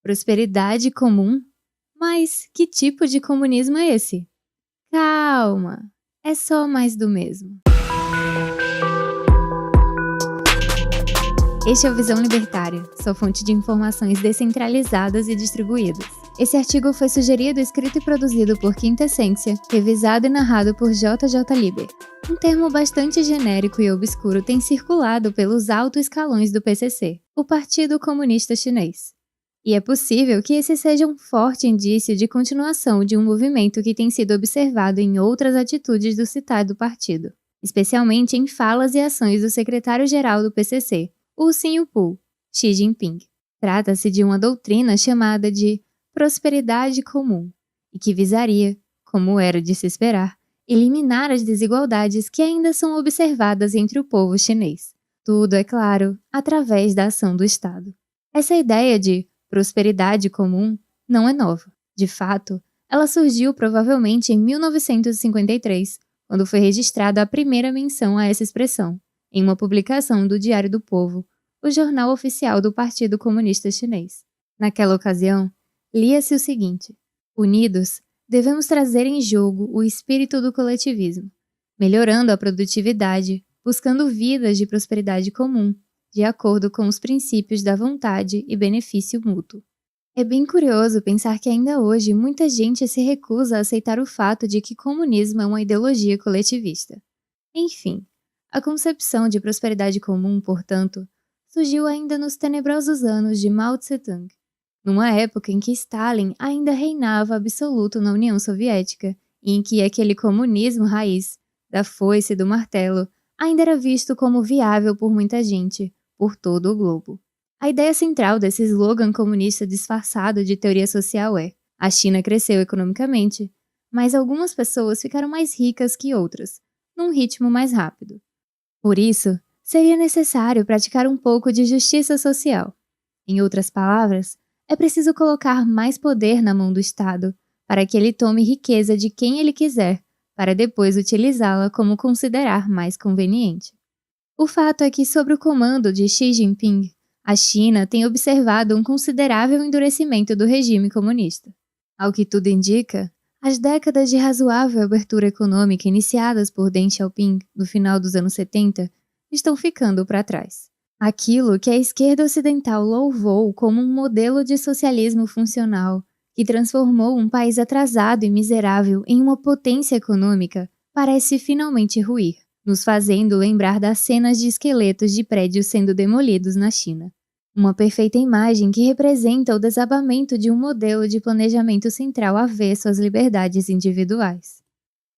Prosperidade comum? Mas que tipo de comunismo é esse? Calma, é só mais do mesmo. Este é o Visão Libertária, sua fonte de informações descentralizadas e distribuídas. Esse artigo foi sugerido, escrito e produzido por Quinta Essência, revisado e narrado por JJ Liber. Um termo bastante genérico e obscuro tem circulado pelos altos escalões do PCC, o Partido Comunista Chinês. E é possível que esse seja um forte indício de continuação de um movimento que tem sido observado em outras atitudes do citado partido, especialmente em falas e ações do secretário-geral do PCC, o Xinhu, Xi Jinping. Trata-se de uma doutrina chamada de prosperidade comum, e que visaria, como era de se esperar, eliminar as desigualdades que ainda são observadas entre o povo chinês. Tudo, é claro, através da ação do Estado. Essa ideia de prosperidade comum não é nova. De fato, ela surgiu provavelmente em 1953, quando foi registrada a primeira menção a essa expressão, em uma publicação do Diário do Povo, o jornal oficial do Partido Comunista Chinês. Naquela ocasião, lia-se o seguinte: unidos, devemos trazer em jogo o espírito do coletivismo, melhorando a produtividade, buscando vidas de prosperidade comum, de acordo com os princípios da vontade e benefício mútuo. É bem curioso pensar que ainda hoje muita gente se recusa a aceitar o fato de que comunismo é uma ideologia coletivista. Enfim, a concepção de prosperidade comum, portanto, surgiu ainda nos tenebrosos anos de Mao Tse-tung, numa época em que Stalin ainda reinava absoluto na União Soviética e em que aquele comunismo raiz, da foice e do martelo, ainda era visto como viável por muita gente, por todo o globo. A ideia central desse slogan comunista disfarçado de teoria social é: a China cresceu economicamente, mas algumas pessoas ficaram mais ricas que outras, num ritmo mais rápido. Por isso, seria necessário praticar um pouco de justiça social. Em outras palavras, é preciso colocar mais poder na mão do Estado, para que ele tome riqueza de quem ele quiser, para depois utilizá-la como considerar mais conveniente. O fato é que, sob o comando de Xi Jinping, a China tem observado um considerável endurecimento do regime comunista. Ao que tudo indica, as décadas de razoável abertura econômica iniciadas por Deng Xiaoping no final dos anos 70 estão ficando para trás. Aquilo que a esquerda ocidental louvou como um modelo de socialismo funcional, que transformou um país atrasado e miserável em uma potência econômica, parece finalmente ruir, nos fazendo lembrar das cenas de esqueletos de prédios sendo demolidos na China. Uma perfeita imagem que representa o desabamento de um modelo de planejamento central avesso às liberdades individuais.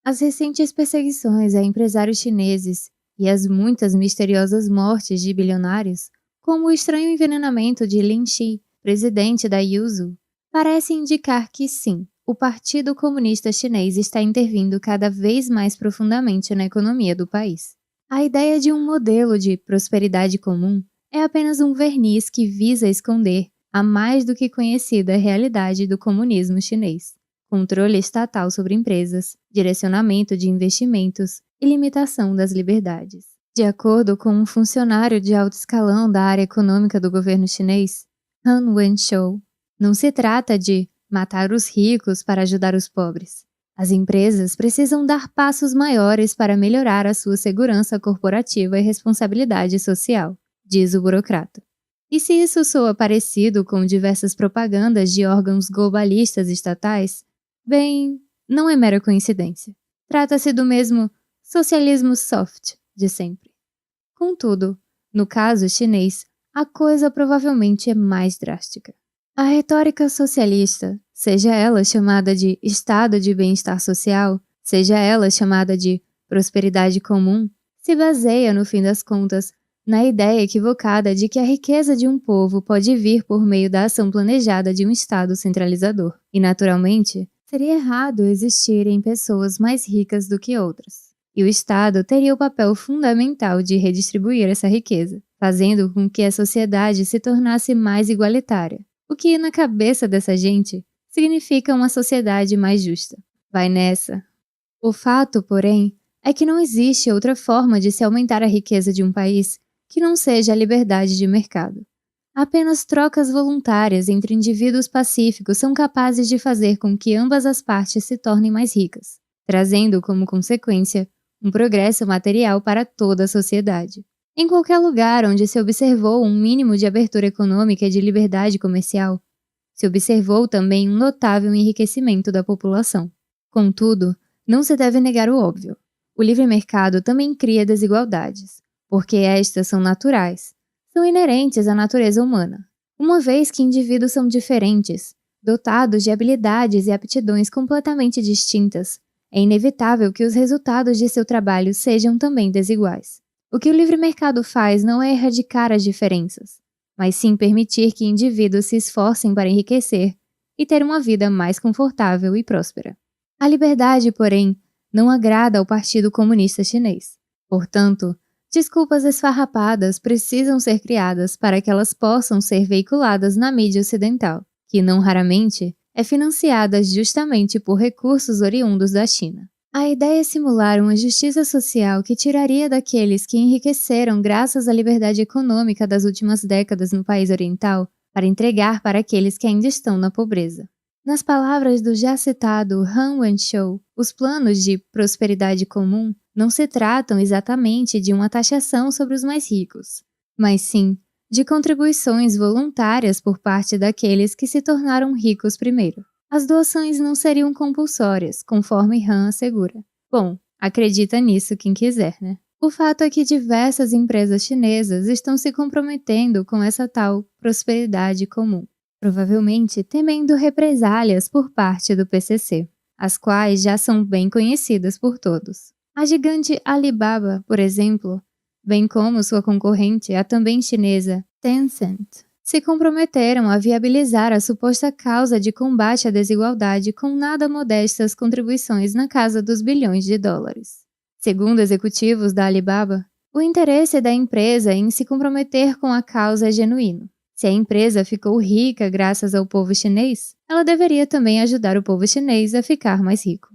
As recentes perseguições a empresários chineses e as muitas misteriosas mortes de bilionários, como o estranho envenenamento de Lin Xi, presidente da Yuzu, parecem indicar que sim, o Partido Comunista Chinês está intervindo cada vez mais profundamente na economia do país. A ideia de um modelo de prosperidade comum é apenas um verniz que visa esconder a mais do que conhecida realidade do comunismo chinês: controle estatal sobre empresas, direcionamento de investimentos e limitação das liberdades. De acordo com um funcionário de alto escalão da área econômica do governo chinês, Han Wenshou, não se trata de matar os ricos para ajudar os pobres. As empresas precisam dar passos maiores para melhorar a sua segurança corporativa e responsabilidade social, diz o burocrata. E se isso soa parecido com diversas propagandas de órgãos globalistas estatais, bem, não é mera coincidência. Trata-se do mesmo socialismo soft de sempre. Contudo, no caso chinês, a coisa provavelmente é mais drástica. A retórica socialista, seja ela chamada de estado de bem-estar social, seja ela chamada de prosperidade comum, se baseia, no fim das contas, na ideia equivocada de que a riqueza de um povo pode vir por meio da ação planejada de um Estado centralizador. E, naturalmente, seria errado existirem pessoas mais ricas do que outras. E o Estado teria o papel fundamental de redistribuir essa riqueza, fazendo com que a sociedade se tornasse mais igualitária, o que, na cabeça dessa gente, significa uma sociedade mais justa. Vai nessa. O fato, porém, é que não existe outra forma de se aumentar a riqueza de um país que não seja a liberdade de mercado. Apenas trocas voluntárias entre indivíduos pacíficos são capazes de fazer com que ambas as partes se tornem mais ricas, trazendo como consequência um progresso material para toda a sociedade. Em qualquer lugar onde se observou um mínimo de abertura econômica e de liberdade comercial, se observou também um notável enriquecimento da população. Contudo, não se deve negar o óbvio. O livre mercado também cria desigualdades, porque estas são naturais, são inerentes à natureza humana. Uma vez que indivíduos são diferentes, dotados de habilidades e aptidões completamente distintas, é inevitável que os resultados de seu trabalho sejam também desiguais. O que o livre mercado faz não é erradicar as diferenças, mas sim permitir que indivíduos se esforcem para enriquecer e ter uma vida mais confortável e próspera. A liberdade, porém, não agrada ao Partido Comunista Chinês. Portanto, desculpas esfarrapadas precisam ser criadas para que elas possam ser veiculadas na mídia ocidental, que não raramente é financiada justamente por recursos oriundos da China. A ideia é simular uma justiça social que tiraria daqueles que enriqueceram graças à liberdade econômica das últimas décadas no país oriental para entregar para aqueles que ainda estão na pobreza. Nas palavras do já citado Han Wenshou, os planos de prosperidade comum não se tratam exatamente de uma taxação sobre os mais ricos, mas sim de contribuições voluntárias por parte daqueles que se tornaram ricos primeiro. As doações não seriam compulsórias, conforme Han assegura. Bom, acredita nisso quem quiser, né? O fato é que diversas empresas chinesas estão se comprometendo com essa tal prosperidade comum, provavelmente temendo represálias por parte do PCC, as quais já são bem conhecidas por todos. A gigante Alibaba, por exemplo, bem como sua concorrente, a também chinesa Tencent, se comprometeram a viabilizar a suposta causa de combate à desigualdade com nada modestas contribuições na casa dos bilhões de dólares. Segundo executivos da Alibaba, o interesse da empresa em se comprometer com a causa é genuíno. Se a empresa ficou rica graças ao povo chinês, ela deveria também ajudar o povo chinês a ficar mais rico.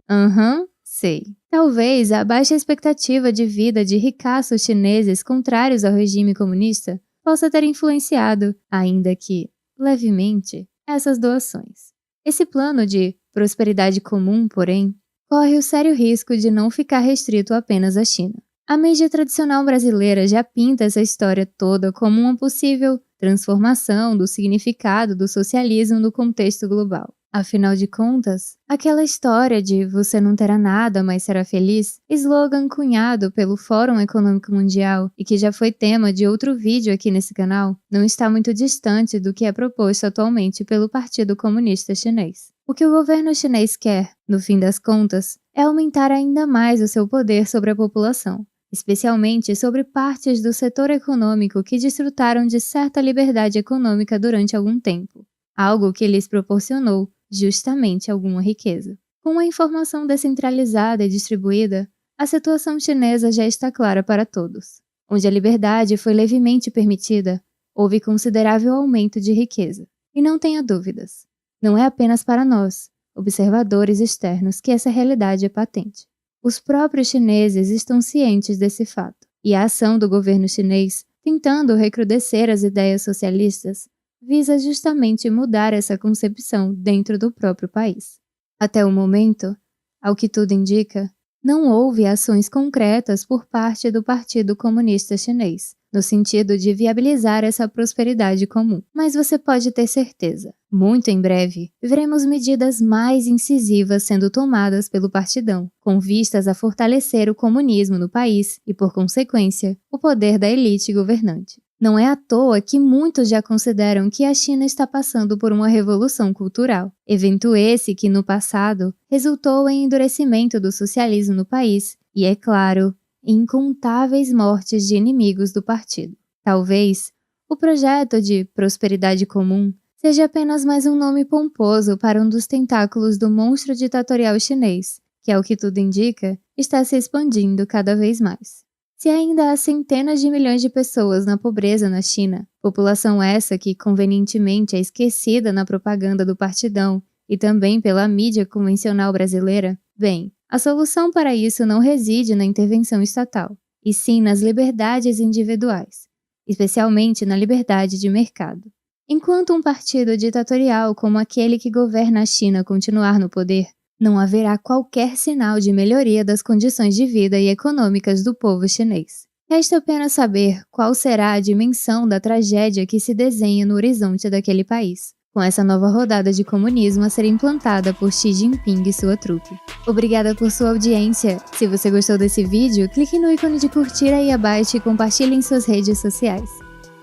Sei. Talvez a baixa expectativa de vida de ricaços chineses contrários ao regime comunista possa ter influenciado, ainda que levemente, essas doações. Esse plano de prosperidade comum, porém, corre o sério risco de não ficar restrito apenas à China. A mídia tradicional brasileira já pinta essa história toda como uma possível transformação do significado do socialismo no contexto global. Afinal de contas, aquela história de "você não terá nada, mas será feliz", slogan cunhado pelo Fórum Econômico Mundial e que já foi tema de outro vídeo aqui nesse canal, não está muito distante do que é proposto atualmente pelo Partido Comunista Chinês. O que o governo chinês quer, no fim das contas, é aumentar ainda mais o seu poder sobre a população, especialmente sobre partes do setor econômico que desfrutaram de certa liberdade econômica durante algum tempo, algo que lhes proporcionou justamente alguma riqueza. Com a informação descentralizada e distribuída, a situação chinesa já está clara para todos. Onde a liberdade foi levemente permitida, houve considerável aumento de riqueza. E não tenha dúvidas, não é apenas para nós, observadores externos, que essa realidade é patente. Os próprios chineses estão cientes desse fato, e a ação do governo chinês, tentando recrudescer as ideias socialistas, visa justamente mudar essa concepção dentro do próprio país. Até o momento, ao que tudo indica, não houve ações concretas por parte do Partido Comunista Chinês, no sentido de viabilizar essa prosperidade comum. Mas você pode ter certeza, muito em breve, veremos medidas mais incisivas sendo tomadas pelo partidão, com vistas a fortalecer o comunismo no país e, por consequência, o poder da elite governante. Não é à toa que muitos já consideram que a China está passando por uma revolução cultural, evento esse que, no passado, resultou em endurecimento do socialismo no país e, é claro, em incontáveis mortes de inimigos do partido. Talvez o projeto de prosperidade comum seja apenas mais um nome pomposo para um dos tentáculos do monstro ditatorial chinês, que, ao que tudo indica, está se expandindo cada vez mais. Se ainda há centenas de milhões de pessoas na pobreza na China, população essa que convenientemente é esquecida na propaganda do partidão e também pela mídia convencional brasileira, bem, a solução para isso não reside na intervenção estatal, e sim nas liberdades individuais, especialmente na liberdade de mercado. Enquanto um partido ditatorial como aquele que governa a China continuar no poder, não haverá qualquer sinal de melhoria das condições de vida e econômicas do povo chinês. Resta apenas saber qual será a dimensão da tragédia que se desenha no horizonte daquele país, com essa nova rodada de comunismo a ser implantada por Xi Jinping e sua trupe. Obrigada por sua audiência. Se você gostou desse vídeo, clique no ícone de curtir aí abaixo e compartilhe em suas redes sociais.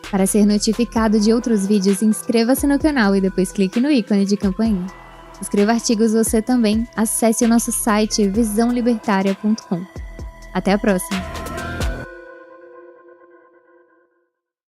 Para ser notificado de outros vídeos, inscreva-se no canal e depois clique no ícone de campainha. Escreva artigos você também, acesse o nosso site visãolibertaria.com. Até a próxima!